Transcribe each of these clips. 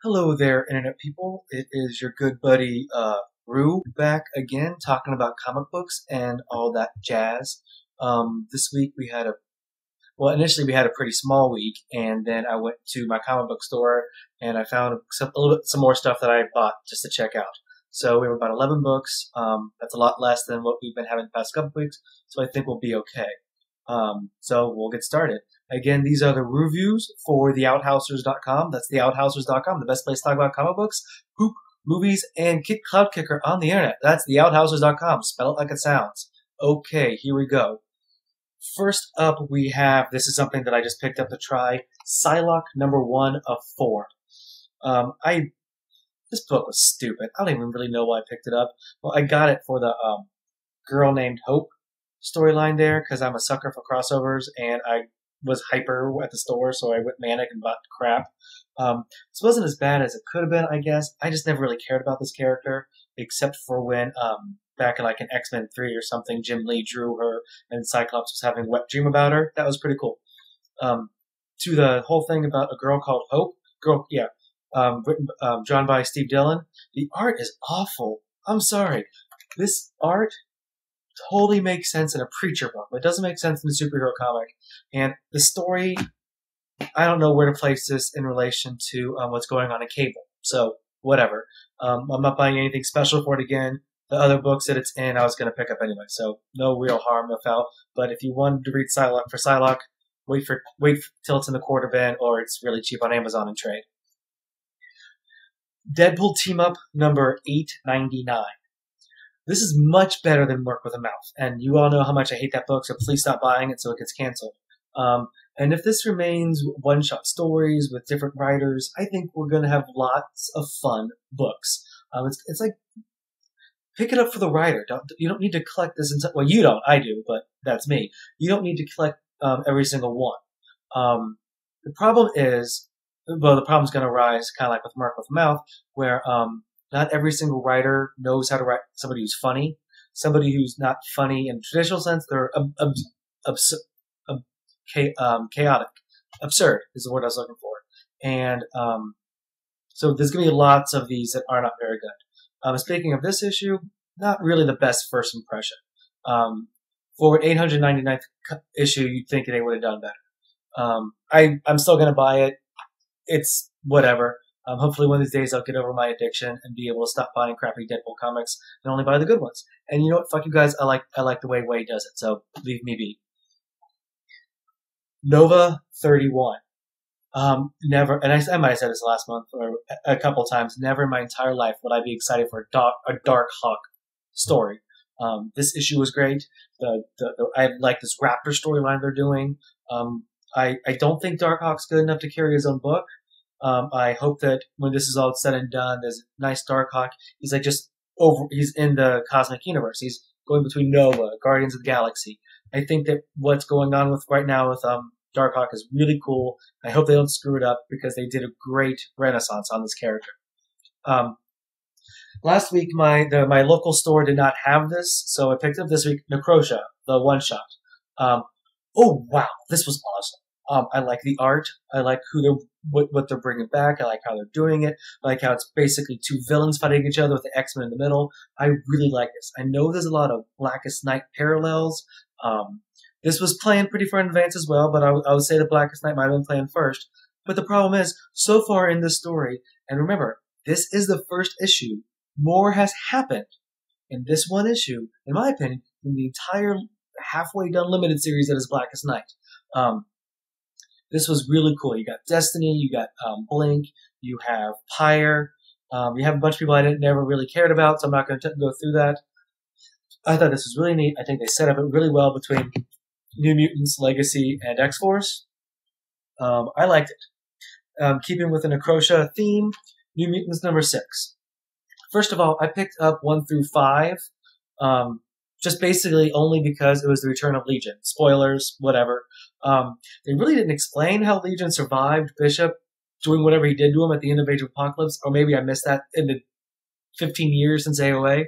Hello there, internet people. It is your good buddy, Rue, back again talking about comic books and all that jazz. This week initially we had a pretty small week, and then I went to my comic book store and I found some more stuff that I bought just to check out. So we have about 11 books. That's a lot less than what we've been having the past couple weeks, so I think we'll be okay. So we'll get started. Again, these are the reviews for theouthousers.com. That's theouthousers.com, the best place to talk about comic books, poop, movies, and kick cloud kicker on the internet. That's theouthousers.com. Spell it like it sounds. Okay, here we go. First up, we have, this is something that I just picked up to try, Psylocke #1 of 4. This book was stupid. I don't even really know why I picked it up. Well, I got it for the girl named Hope storyline there because I'm a sucker for crossovers, and I was hyper at the store, so I went manic and bought crap. This wasn't as bad as it could have been, I guess. I just never really cared about this character, except for when, back in like an X-Men 3 or something, Jim Lee drew her and Cyclops was having a wet dream about her. That was pretty cool. To the whole thing about a girl called Hope, drawn by Steve Dillon. The art is awful. I'm sorry. This art totally makes sense in a Preacher book, but it doesn't make sense in a superhero comic. And the story, I don't know where to place this in relation to what's going on in Cable. So, whatever. I'm not buying anything special for it again. The other books that it's in, I was going to pick up anyway. So, no real harm, no foul. But if you wanted to read Psylocke, wait till it's in the quarter bin, or it's really cheap on Amazon and trade. Deadpool Team-Up number 899. This is much better than Work with a Mouth, and you all know how much I hate that book, so please stop buying it so it gets canceled. And if this remains one-shot stories with different writers, I think we're going to have lots of fun books. It's like, pick it up for the writer. You don't need to collect this. Well, you don't. I do, but that's me. You don't need to collect every single one. The problem is, the problem's going to rise kind of like with Work with a Mouth, where not every single writer knows how to write somebody who's funny. Somebody who's not funny in the traditional sense, they're chaotic. Absurd is the word I was looking for. And so there's going to be lots of these that are not very good. Speaking of this issue, not really the best first impression. For an 899th issue, you'd think they would have done better. I'm still going to buy it. It's whatever. Hopefully one of these days I'll get over my addiction and be able to stop buying crappy Deadpool comics and only buy the good ones. And you know what? Fuck you guys. I like the way Wade does it, so leave me be. Nova 31. Never, and I might have said this last month or a couple times, never in my entire life would I be excited for a Dark Hawk story. This issue was great. I like this Raptor storyline they're doing. I don't think Dark Hawk's good enough to carry his own book. I hope that when this is all said and done, there's a nice Darkhawk. He's like he's in the cosmic universe. He's going between Nova, Guardians of the Galaxy. I think that what's going on right now with Darkhawk is really cool. I hope they don't screw it up because they did a great renaissance on this character. Last week, my local store did not have this, so I picked up this week Necrosha, the one-shot. Oh wow, this was awesome. I like the art. I like what they're bringing back. I like how they're doing it. I like how it's basically two villains fighting each other with the X-Men in the middle. I really like this. I know there's a lot of Blackest Night parallels. This was playing pretty far in advance as well, but I would say the Blackest Night might have been playing first. But the problem is, so far in this story, and remember, this is the first issue, more has happened in this one issue, in my opinion, in the entire halfway done limited series that is Blackest Night. This was really cool. You got Destiny, you got Blink, you have Pyre, you have a bunch of people I never really cared about, so I'm not going to go through that. I thought this was really neat. I think they set up it really well between New Mutants, Legacy, and X-Force. I liked it. Keeping with the Necrosha theme, New Mutants number 6. First of all, I picked up 1 through 5, just basically only because it was the return of Legion. Spoilers, whatever. They really didn't explain how Legion survived Bishop doing whatever he did to him at the end of Age of Apocalypse, or maybe I missed that in the 15 years since AOA.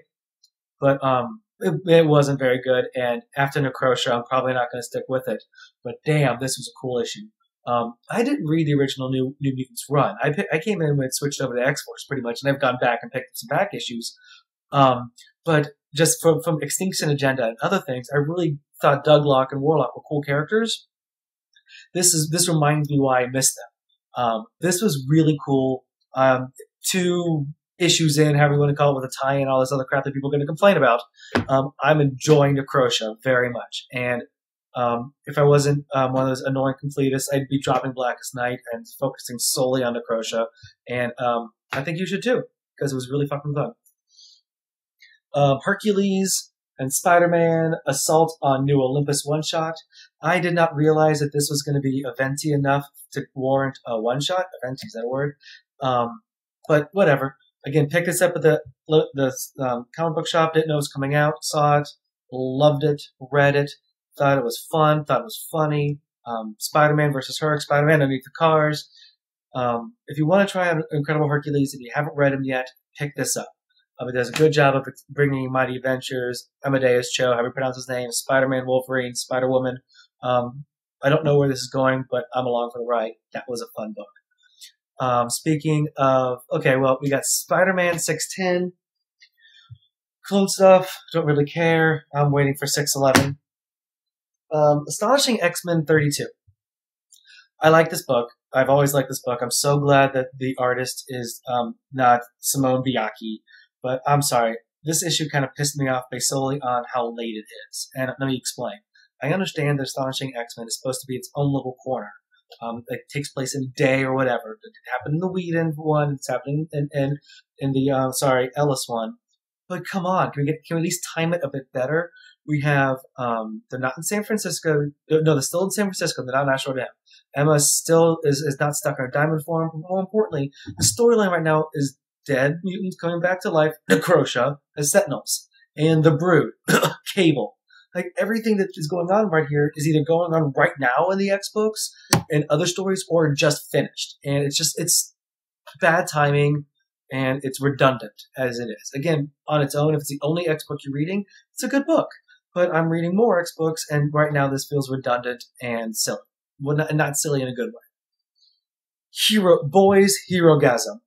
But it wasn't very good, and after Necrosha, I'm probably not going to stick with it. But damn, this was a cool issue. I didn't read the original New Mutants run. I came in when it switched over to X-Force pretty much, and I've gone back and picked up some back issues. But just from Extinction Agenda and other things, I really thought Douglock and Warlock were cool characters. This reminds me why I missed them. This was really cool. 2 issues in, however you want to call it, with a tie and all this other crap that people are going to complain about. I'm enjoying Necrosha very much. And if I wasn't one of those annoying completists, I'd be dropping Blackest Night and focusing solely on Necrosha. And I think you should too, because it was really fucking fun. Hercules and Spider-Man Assault on New Olympus One-Shot. I did not realize that this was going to be eventy enough to warrant a one-shot. Eventy, is that a word? But whatever. Again, picked this up at the comic book shop. Didn't know it was coming out. Saw it. Loved it. Read it. Thought it was fun. Thought it was funny. Spider-Man versus Herc. Spider-Man underneath the cars. If you want to try out Incredible Hercules, if you haven't read him yet, pick this up. It does a good job of bringing Mighty Adventures, Amadeus Cho, however you pronounce his name, Spider-Man, Wolverine, Spider-Woman. I don't know where this is going, but I'm along for the ride. That was a fun book. Speaking of, okay, well, we got Spider-Man 610. Clone stuff, don't really care. I'm waiting for 611. Astonishing X-Men 32. I like this book. I've always liked this book. I'm so glad that the artist is not Simone Bianchi. But I'm sorry, this issue kind of pissed me off based solely on how late it is. And let me explain. I understand that Astonishing X-Men is supposed to be its own little corner. It takes place in a day or whatever. It happened in the Whedon one. It's happening in the Ellis one. But come on, can we at least time it a bit better? We have they're not in San Francisco. No, they're still in San Francisco. They're not in National Dam. Emma still is not stuck in her diamond form. More importantly, the storyline right now is dead mutants coming back to life, Necrosha, as Sentinels, and the Brood, Cable. Like, everything that is going on right here is either going on right now in the X-books and other stories, or just finished. And it's bad timing, and it's redundant as it is. Again, on its own, if it's the only X-book you're reading, it's a good book. But I'm reading more X-books, and right now this feels redundant and silly. Well, not silly in a good way. Boys Herogasm.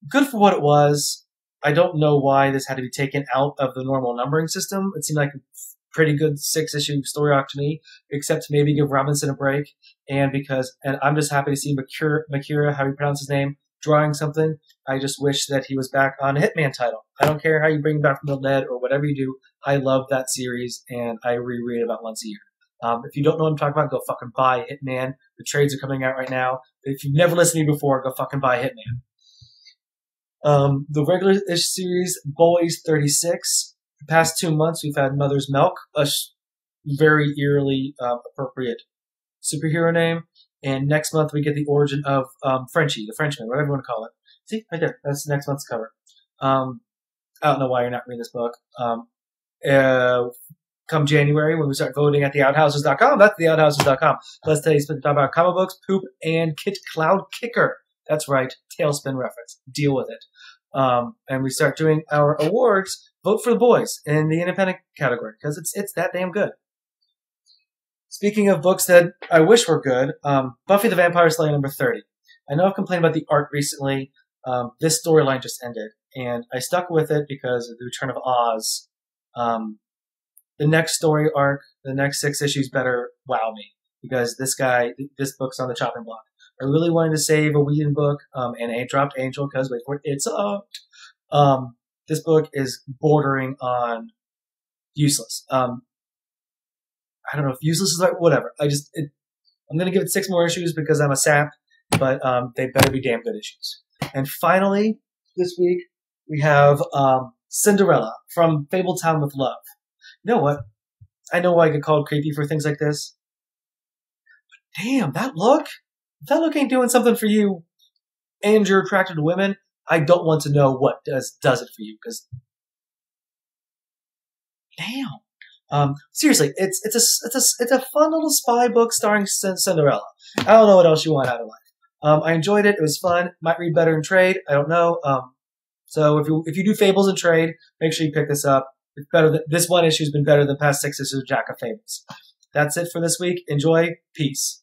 Good for what it was. I don't know why this had to be taken out of the normal numbering system. It seemed like a pretty good 6-issue story arc to me, except to maybe give Robinson a break. And I'm just happy to see Makira, how you pronounce his name, drawing something. I just wish that he was back on a Hitman title. I don't care how you bring him back from the dead or whatever you do. I love that series, and I reread it about once a year. If you don't know what I'm talking about, go fucking buy Hitman. The trades are coming out right now. If you've never listened to me before, go fucking buy Hitman. The regular-ish series, Boys 36. The past 2 months, we've had Mother's Milk, a very eerily appropriate superhero name. And next month, we get the origin of Frenchie, the Frenchman, whatever you want to call it. See, right there. That's next month's cover. I don't know why you're not reading this book. Come January, when we start voting at theouthouses.com, that's theouthouses.com. Let's tell you something about comic books, poop, and Cloud Kicker. That's right, Tailspin reference. Deal with it. And we start doing our awards. Vote for the boys in the independent category, because it's that damn good. Speaking of books that I wish were good, Buffy the Vampire Slayer number 30. I know I've complained about the art recently. This storyline just ended, and I stuck with it because of the Return of Oz. The next story arc, the next 6 issues better wow me, because this book's on the chopping block. I really wanted to save a Whedon book, and I dropped Angel because, wait for it, it's up. This book is bordering on useless. I don't know if useless is right, whatever. I'm going to give it 6 more issues because I'm a sap, but they better be damn good issues. And finally, this week, we have Cinderella from Fabletown with Love. You know what? I know why I get called creepy for things like this. But damn, that look ain't doing something for you, and you're attracted to women. I don't want to know what does it for you, because damn. Seriously, it's a fun little spy book starring Cinderella. I don't know what else you want out of life. I enjoyed it. It was fun. Might read better in trade. I don't know. So if you do Fables in trade, make sure you pick this up. It's better. This one issue has been better than past 6 issues of Jack of Fables. That's it for this week. Enjoy. Peace.